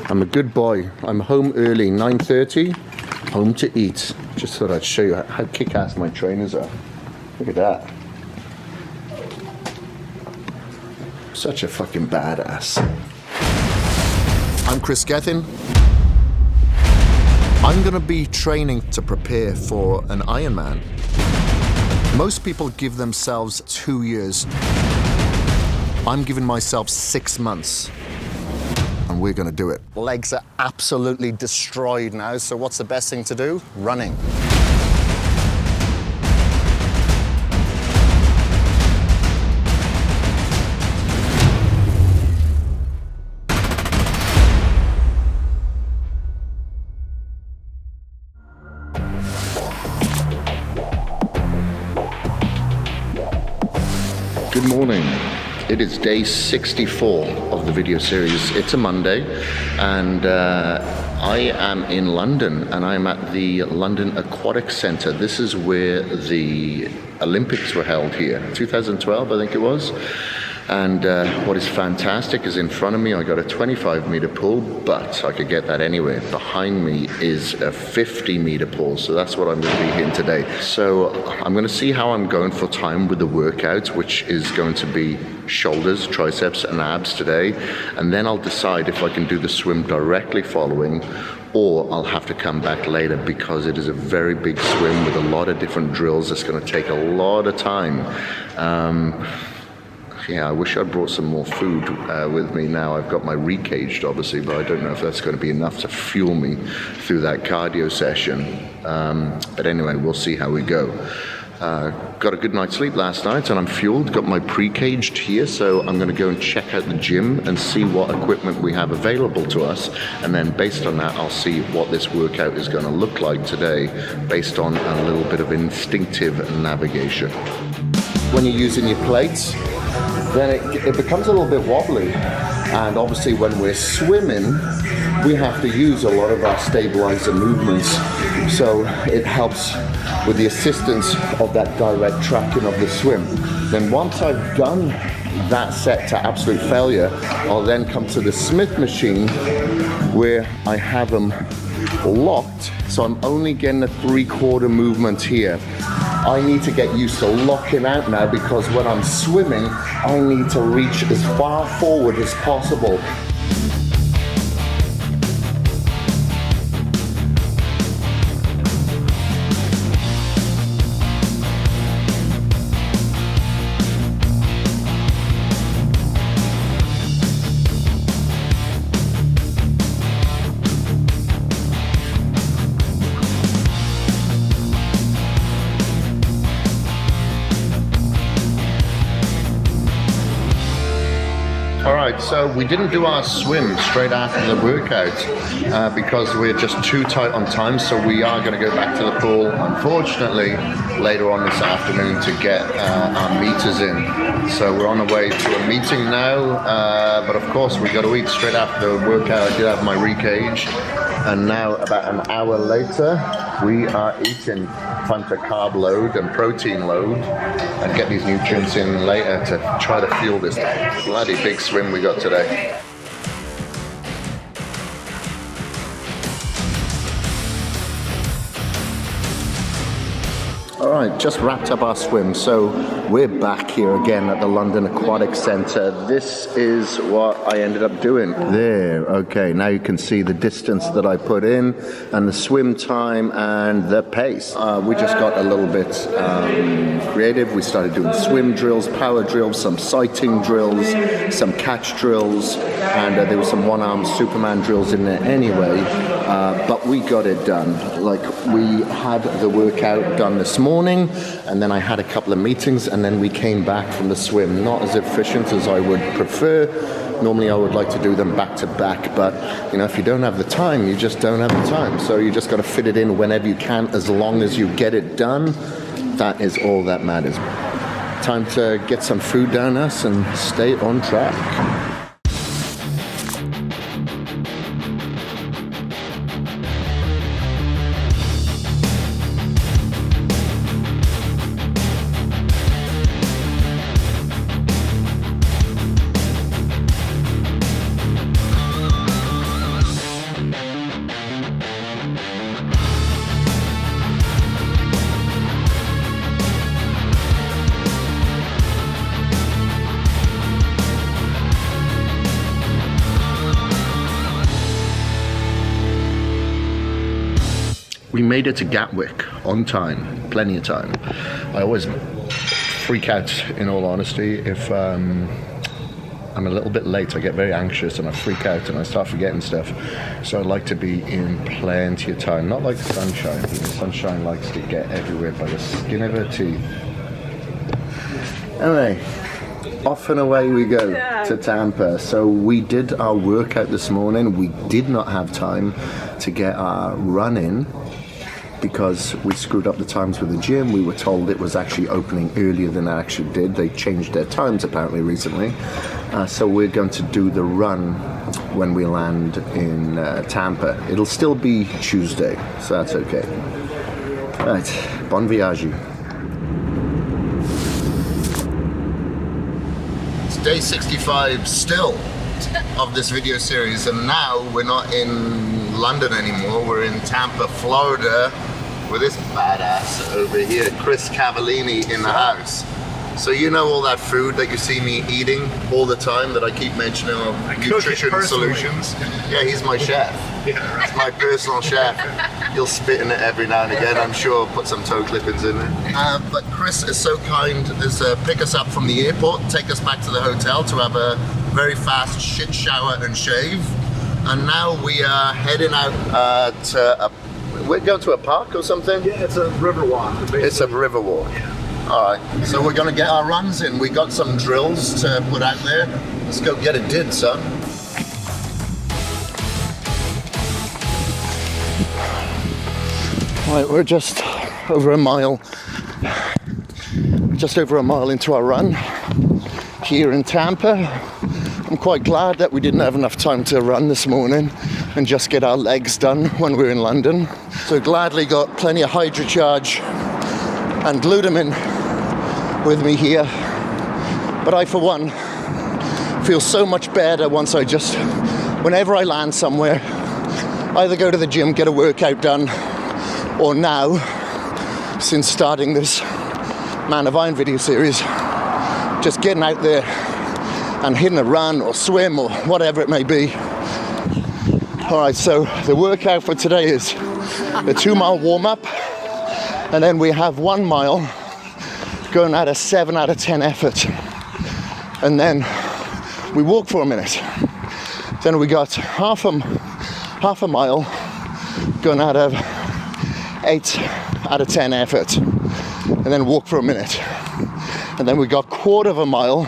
I'm a good boy. I'm home early, 9:30, home to eat. Just thought I'd show you how kick-ass my trainers are. Look at that. Such a fucking badass. I'm Kris Gethin. I'm gonna be training to prepare for an Ironman. Most people give themselves 2 years. I'm giving myself 6 months. And we're gonna do it. Legs are absolutely destroyed now, so what's the best thing to do? Running. Good morning. It is day 64 of the video series. It's a Monday, and I am in London, and I'm at the London Aquatic Centre. This is where the Olympics were held here, 2012, I think it was. And what is fantastic is in front of me, I got a 25-meter pool, but I could get that anywhere. Behind me is a 50-meter pool, so that's what I'm going to be in today. So I'm going to see how I'm going for time with the workout, which is going to be shoulders, triceps, and abs today. And then I'll decide if I can do the swim directly following, or I'll have to come back later because it is a very big swim with a lot of different drills. It's going to take a lot of time. Yeah, I wish I'd brought some more food with me now. I've got my recaged, obviously, but I don't know if that's going to be enough to fuel me through that cardio session. But anyway, we'll see how we go. Got a good night's sleep last night, and I'm fueled. Got my pre-caged here, so I'm going to go and check out the gym and see what equipment we have available to us. And then based on that, I'll see what this workout is going to look like today based on a little bit of instinctive navigation. When you're using your plates, then it becomes a little bit wobbly, and obviously when we're swimming we have to use a lot of our stabilizer movements, so it helps with the assistance of that direct tracking of the swim. Then once I've done that set to absolute failure, I'll then come to the Smith machine where I have them locked, so I'm only getting a 3/4 movement here. I need to get used to locking out now, because when I'm swimming, I need to reach as far forward as possible. Alright, so we didn't do our swim straight after the workout because we're just too tight on time, so we are going to go back to the pool, unfortunately, later on this afternoon to get our meters in. So we're on the way to a meeting now, but of course we got to eat straight after the workout. I did have my recage, and now about an hour later we are eating. Time to carb load and protein load and get these nutrients in later to try to fuel this bloody big swim we got today. Alright, just wrapped up our swim, so we're back here again at the London Aquatic Centre. This is what I ended up doing. There, okay, now you can see the distance that I put in and the swim time and the pace. We just got a little bit creative. We started doing swim drills, power drills, some sighting drills, some catch drills, and there were some one-arm Superman drills in there anyway, but we got it done. Like, we had the workout done this morning, and then I had a couple of meetings, and then we came back from the swim. Not as efficient as I would prefer. Normally I would like to do them back to back, but you know, if you don't have the time, you just don't have the time. So you just got to fit it in whenever you can, as long as you get it done. That is all that matters. Time to get some food down us and stay on track. we made it to Gatwick on time, plenty of time. I always freak out, in all honesty, if I'm a little bit late. I get very anxious and I freak out and I start forgetting stuff. So I like to be in plenty of time, not like the sunshine. The sunshine likes to get everywhere by the skin of her teeth. Anyway, off and away we go to Tampa. So we did our workout this morning. We did not have time to get our run in because we screwed up the times with the gym. We were told it was actually opening earlier than it actually did. They changed their times apparently recently. So we're going to do the run when we land in Tampa. It'll still be Tuesday, so that's okay. Right, bon voyage. It's day 65 still of this video series, and now we're not in London anymore. We're in Tampa, Florida, with this badass over here, Kris Cavallini, in the house. So you know all that food that you see me eating all the time that I keep mentioning on Nutrition Solutions? Yeah, he's my chef. Yeah. He's my personal chef. He'll spit in it every now and again, I'm sure. Put some toe clippings in it. But Kris is so kind as to pick us up from the airport, take us back to the hotel to have a very fast shit shower and shave. And now we are heading out we're going to a park or something? Yeah, it's a river walk. Basically. It's a river walk. Yeah. Alright, so we're going to get our runs in. We got some drills to put out there. Let's go get it did, son. Right, we're just over a mile into our run here in Tampa. I'm quite glad that we didn't have enough time to run this morning and just get our legs done when we're in London. So gladly got plenty of HydroCharge and glutamine with me here. But I, for one, feel so much better once whenever I land somewhere, either go to the gym, get a workout done, or now, since starting this Man of Iron video series, just getting out there and hitting a run or swim or whatever it may be. All right, so the workout for today is a 2-mile warm-up, and then we have 1 mile going at a 7 out of 10 effort, and then we walk for a minute. Then we got half a mile going at a 8 out of 10 effort, and then walk for a minute. And then we got 1/4 mile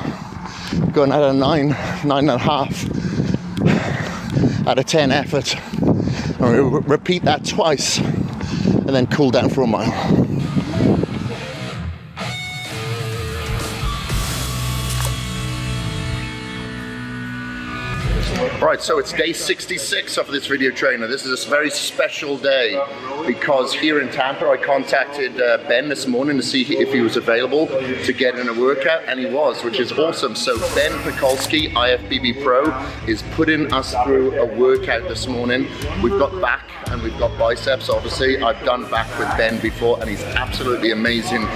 going at a 9.5 out of 10 effort, and we repeat that twice, and then cool down for a mile. Right, so it's day 66 of this video trainer. This is a very special day because here in Tampa I contacted Ben this morning to see if he was available to get in a workout, and he was, which is awesome. So Ben Pakulski, IFBB Pro, is putting us through a workout this morning. We've got back and we've got biceps, obviously. I've done back with Ben before, and he's absolutely amazing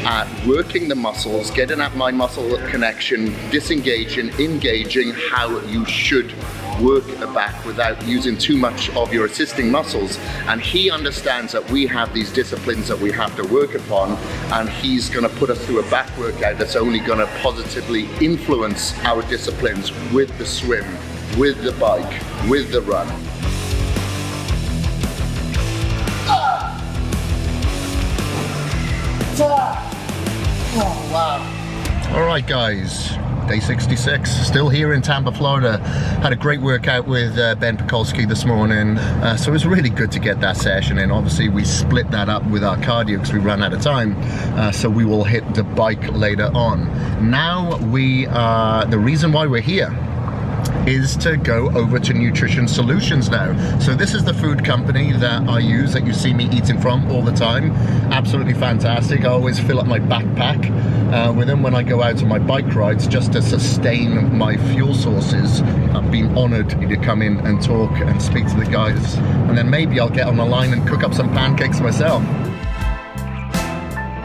at working the muscles, getting at my muscle connection, disengaging, engaging how you should work a back without using too much of your assisting muscles. And he understands that we have these disciplines that we have to work upon, and he's going to put us through a back workout that's only going to positively influence our disciplines with the swim, with the bike, with the run. Oh, wow. All right, guys. Day 66, still here in Tampa, Florida. Had a great workout with Ben Pakulski this morning, so it was really good to get that session in. Obviously, we split that up with our cardio because we ran out of time, so we will hit the bike later on. Now the reason why we're here is to go over to Nutrition Solutions now. So this is the food company that I use, that you see me eating from all the time. Absolutely fantastic. I always fill up my backpack with them when I go out on my bike rides just to sustain my fuel sources. I've been honored to come in and talk and speak to the guys, and then maybe I'll get on the line and cook up some pancakes myself.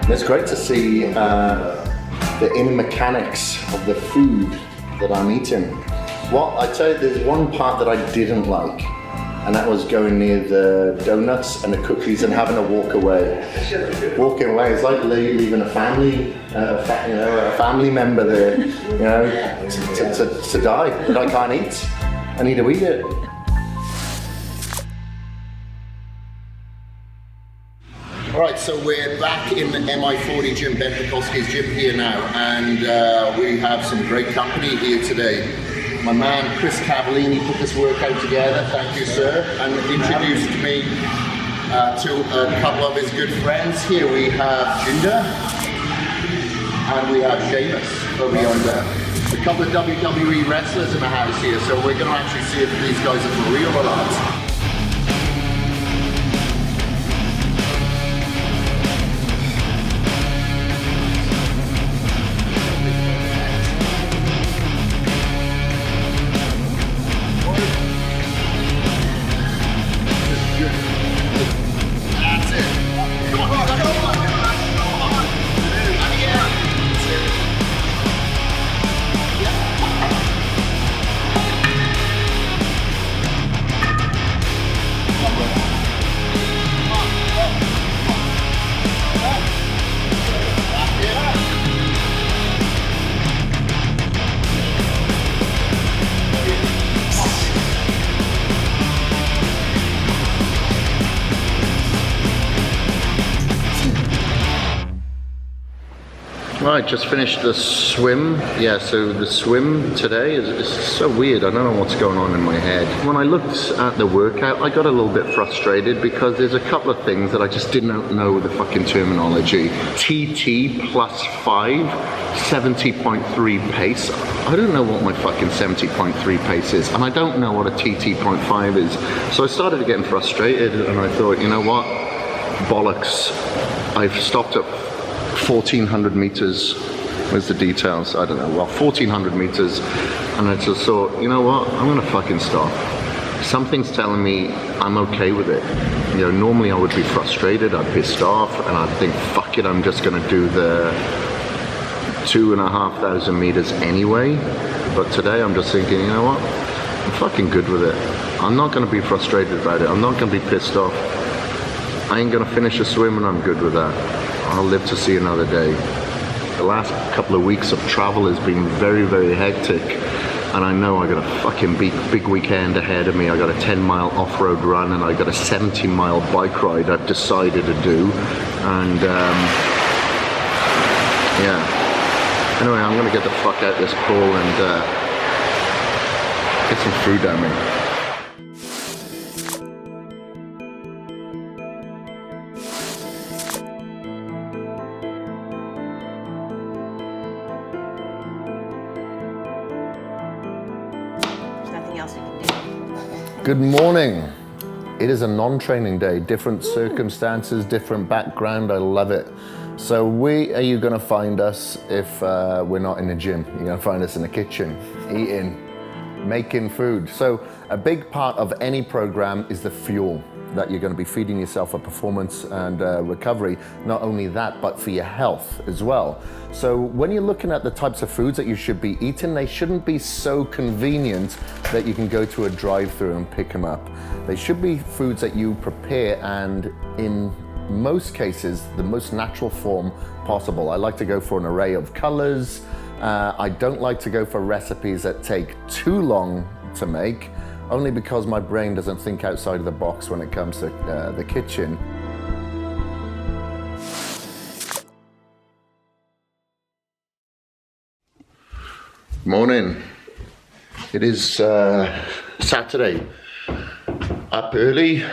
It's great to see the inner mechanics of the food that I'm eating. Well, I tell you, there's one part that I didn't like, and that was going near the donuts and the cookies and having to walk away. Walking away is like leaving a family, a family member there, you know, to die. But I can't eat. I need to eat it. All right, so we're back in the MI40 gym, Ben Pakulski's gym here now, and we have some great company here today. My man Kris Gethin put this workout together, thank you sir, and introduced me to a couple of his good friends. Here we have Jinder, and we have Sheamus over yonder. A couple of WWE wrestlers in the house here, so we're going to actually see if these guys are for real or not. Right, just finished the swim. Yeah, so the swim today is so weird. I don't know what's going on in my head. When I looked at the workout, I got a little bit frustrated because there's a couple of things that I just didn't know the fucking terminology. TT plus 5, 70.3 pace. I don't know what my fucking 70.3 pace is, and I don't know what a TT.5 is. So I started getting frustrated, and I thought, you know what? Bollocks. I've stopped at 1,400 meters. Where's the details? I don't know. Well, 1,400 meters, and I just thought, you know what? I'm gonna fucking stop. Something's telling me I'm okay with it. You know, normally I would be frustrated, I'd pissed off, and I'd think, fuck it, I'm just gonna do the 2,500 meters anyway. But today I'm just thinking, you know what? I'm fucking good with it. I'm not gonna be frustrated about it. I'm not gonna be pissed off. I ain't gonna finish a swim, and I'm good with that. I'll live to see another day. The last couple of weeks of travel has been very, very hectic, and I know I got a fucking big weekend ahead of me. I got a 10-mile off-road run, and I got a 70-mile bike ride I've decided to do, and yeah. Anyway, I'm gonna get the fuck out this pool and get some food down me. Good morning. It is a non-training day, different circumstances, different background. I love it. So where are you gonna find us if we're not in the gym? You're gonna find us in the kitchen, eating, making food. So a big part of any program is the fuel that you're gonna be feeding yourself for performance and recovery. Not only that, but for your health as well. So when you're looking at the types of foods that you should be eating, they shouldn't be so convenient that you can go to a drive-through and pick them up. They should be foods that you prepare, and in most cases, the most natural form possible. I like to go for an array of colors. I don't like to go for recipes that take too long to make, only because my brain doesn't think outside of the box when it comes to the kitchen. Morning. It is Saturday. Up early,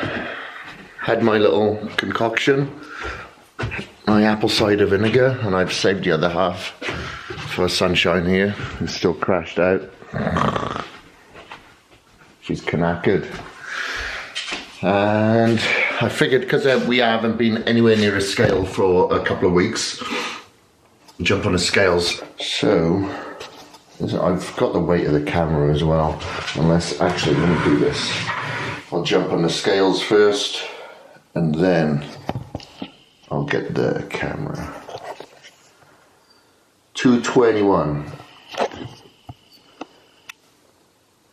had my little concoction, my apple cider vinegar, and I've saved the other half for sunshine here. It's still crashed out. She's knackered. And I figured, because we haven't been anywhere near a scale for a couple of weeks, jump on the scales. So I've got the weight of the camera as well, unless, actually, let me do this. I'll jump on the scales first, and then I'll get the camera. 221.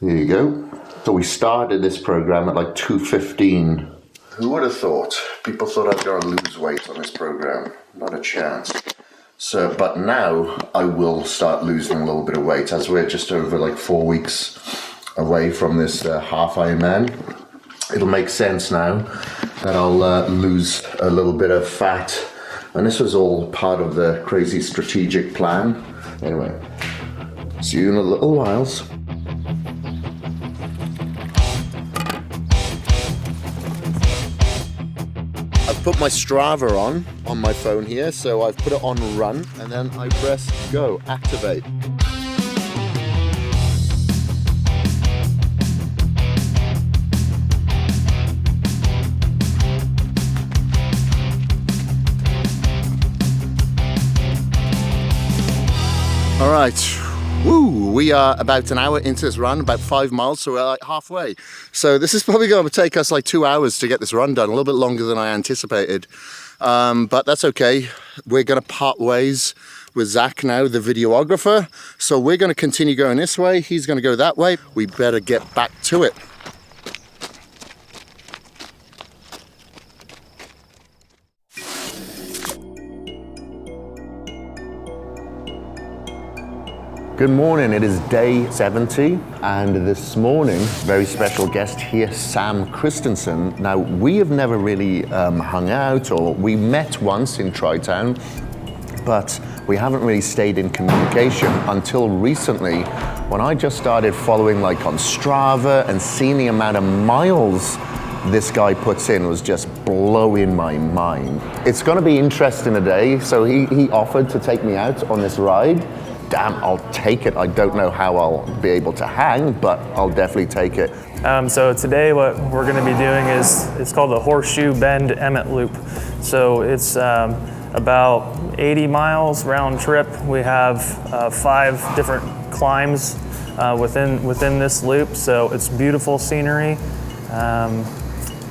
There you go. So we started this program at like 2:15. Who would have thought? People thought I was going to lose weight on this program. Not a chance. So, but now I will start losing a little bit of weight as we're just over like 4 weeks away from this half-Ironman. It'll make sense now that I'll lose a little bit of fat. And this was all part of the crazy strategic plan. Anyway, see you in a little while. I've put my Strava on my phone here, so I've put it on run, and then I press go, activate. All right. Woo, we are about an hour into this run, about 5 miles, so we're like halfway. So this is probably going to take us like 2 hours to get this run done, a little bit longer than I anticipated. But that's okay. We're going to part ways with Zach now, the videographer. So we're going to continue going this way. He's going to go that way. We better get back to it. Good morning, it is day 70, and this morning, very special guest here, Sam Christensen. Now, we have never really hung out, or we met once in Tri-Town, but we haven't really stayed in communication until recently, when I just started following like on Strava and seeing the amount of miles this guy puts in was just blowing my mind. It's gonna be interesting today, so he offered to take me out on this ride. Damn, I'll take it. I don't know how I'll be able to hang, but I'll definitely take it. So today what we're going to be doing is, it's called the Horseshoe Bend Emmett Loop. So it's about 80 miles round trip. We have 5 different climbs within this loop. So it's beautiful scenery.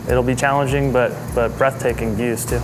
It'll be challenging, but breathtaking views too.